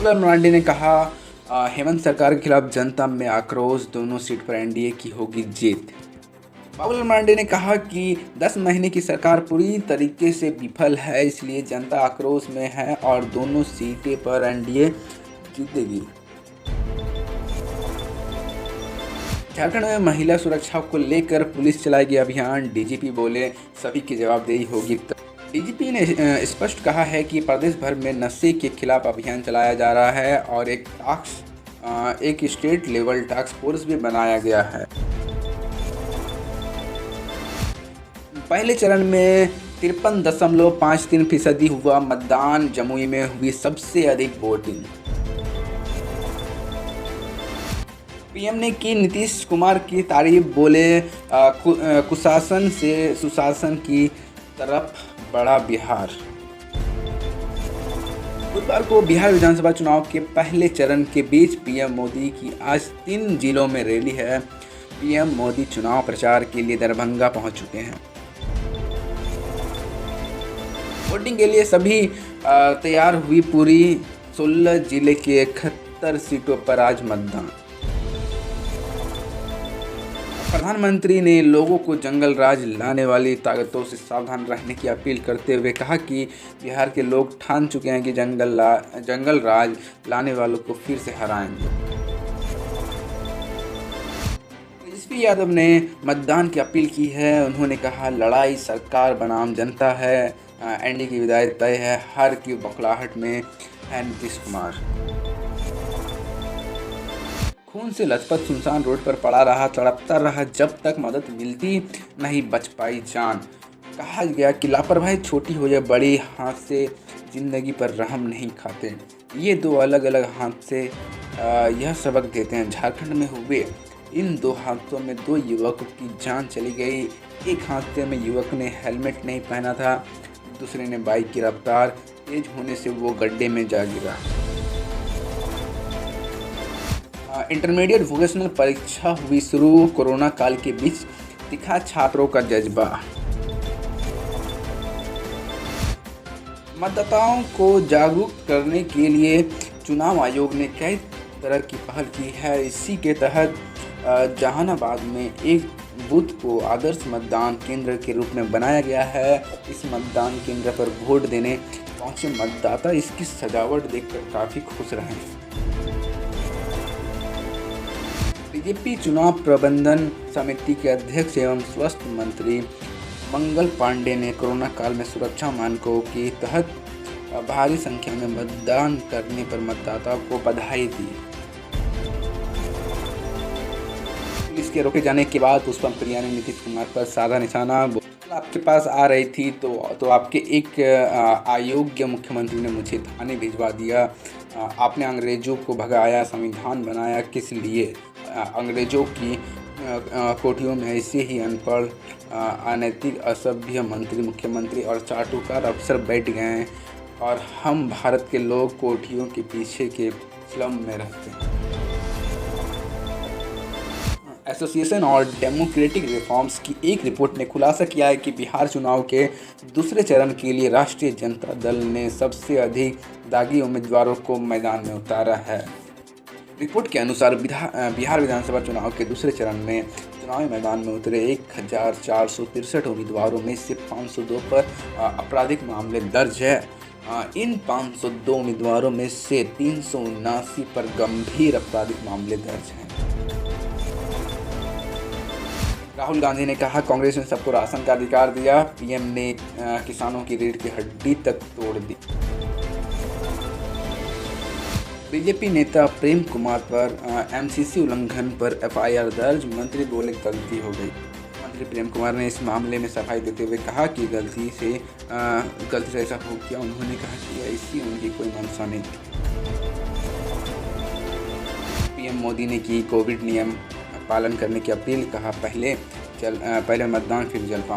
बाबूलाल मरांडी ने कहा, हेमंत सरकार के खिलाफ जनता में आक्रोश, दोनों सीट पर एनडीए की होगी जीत। बाबूलाल मरांडी ने कहा कि 10 महीने की सरकार पूरी तरीके से विफल है, इसलिए जनता आक्रोश में है और दोनों सीटें पर एनडीए जीतेगी। झारखंड में महिला सुरक्षा को लेकर पुलिस चलाएगी अभियान, डीजीपी बोले सभी की जवाबदेही होगी। डीजीपी ने स्पष्ट कहा है कि प्रदेश भर में नशे के खिलाफ अभियान चलाया जा रहा है और एक स्टेट लेवल टास्क फोर्स भी बनाया गया है। पहले चरण में 53.53% हुआ मतदान, जमुई में हुई सबसे अधिक वोटिंग। पीएम ने की नीतीश कुमार की तारीफ, बोले कुशासन से सुशासन की तरफ बढ़ा बिहार। बुधवार को बिहार विधानसभा चुनाव के पहले चरण के बीच पीएम मोदी की आज 3 जिलों में रैली है। पीएम मोदी चुनाव प्रचार के लिए दरभंगा पहुंच चुके हैं। वोटिंग के लिए सभी तैयार हुई पूरी 16 जिले के 71 सीटों पर आज मतदान। प्रधानमंत्री ने लोगों को जंगल राज लाने वाली ताकतों से सावधान रहने की अपील करते हुए कहा कि बिहार के लोग ठान चुके हैं कि जंगल राज लाने वालों को फिर से हराएंगे। तेजस्वी यादव ने मतदान की अपील की है। उन्होंने कहा, लड़ाई सरकार बनाम जनता है, एनडीए की विदाई तय है, हार की बौखलाहट में है नीतीश कुमार। खून से लथपथ सुनसान रोड पर पड़ा रहा, तड़पता रहा जब तक मदद मिलती नहीं बच पाई जान। कहा गया कि लापरवाही छोटी हो या बड़ी, हाथ से जिंदगी पर रहम नहीं खाते। ये 2 अलग अलग हादसे यह सबक देते हैं। झारखंड में हुए इन 2 हादसों में 2 युवकों की जान चली गई। एक हादसे में युवक ने हेलमेट नहीं पहना था, दूसरे ने बाइक की रफ्तार तेज होने से वो गड्ढे में जा गिरा। इंटरमीडिएट वोकेशनल परीक्षा हुई शुरू, कोरोना काल के बीच दिखा छात्रों का जज्बा। मतदाताओं को जागरूक करने के लिए चुनाव आयोग ने कई तरह की पहल की है। इसी के तहत जहानाबाद में एक बूथ को आदर्श मतदान केंद्र के रूप में बनाया गया है। इस मतदान केंद्र पर वोट देने पहुंचे मतदाता इसकी सजावट देखकर काफ़ी खुश रहे। बीजेपी चुनाव प्रबंधन समिति के अध्यक्ष एवं स्वास्थ्य मंत्री मंगल पांडे ने कोरोना काल में सुरक्षा मानकों के तहत भारी संख्या में मतदान करने पर मतदाताओं को बधाई दी। पुलिस के रोके जाने के बाद पुष्पम प्रिया ने नीतीश कुमार पर साधा निशाना। आपके पास आ रही थी तो आपके एक अयोग्य मुख्यमंत्री ने मुझे थाने भिजवा दिया। आपने अंग्रेजों को भगाया, संविधान बनाया किस लिए? अंग्रेजों की कोठियों में ऐसे ही अनपढ़, अनैतिक, असभ्य मंत्री, मुख्यमंत्री और चाटुकार अफसर बैठ गए हैं और हम भारत के लोग कोठियों के पीछे के स्लम में रहते हैं। एसोसिएशन और डेमोक्रेटिक रिफॉर्म्स की एक रिपोर्ट ने खुलासा किया है कि बिहार चुनाव के दूसरे चरण के लिए राष्ट्रीय जनता दल ने सबसे अधिक दागी उम्मीदवारों को मैदान में उतारा है। रिपोर्ट के अनुसार बिहार विधानसभा चुनाव के दूसरे चरण में चुनावी मैदान में उतरे 1463 उम्मीदवारों में से 502 पर आपराधिक मामले दर्ज है। इन 502 उम्मीदवारों में से 379 पर गंभीर आपराधिक मामले दर्ज हैं। राहुल गांधी ने कहा, कांग्रेस ने सबको राशन का अधिकार दिया, पीएम ने किसानों की रीढ़ की हड्डी तक तोड़ दी। बीजेपी नेता प्रेम कुमार पर एमसीसी उल्लंघन पर एफआईआर दर्ज, मंत्री बोले गलती हो गई। मंत्री प्रेम कुमार ने इस मामले में सफाई देते हुए कहा कि गलती से ऐसा हो गया। उन्होंने कहा कि ऐसी उनकी कोई मंशा नहीं थी। पीएम मोदी ने की कोविड नियम पालन करने की अपील, कहा पहले मतदान फिर जलपान।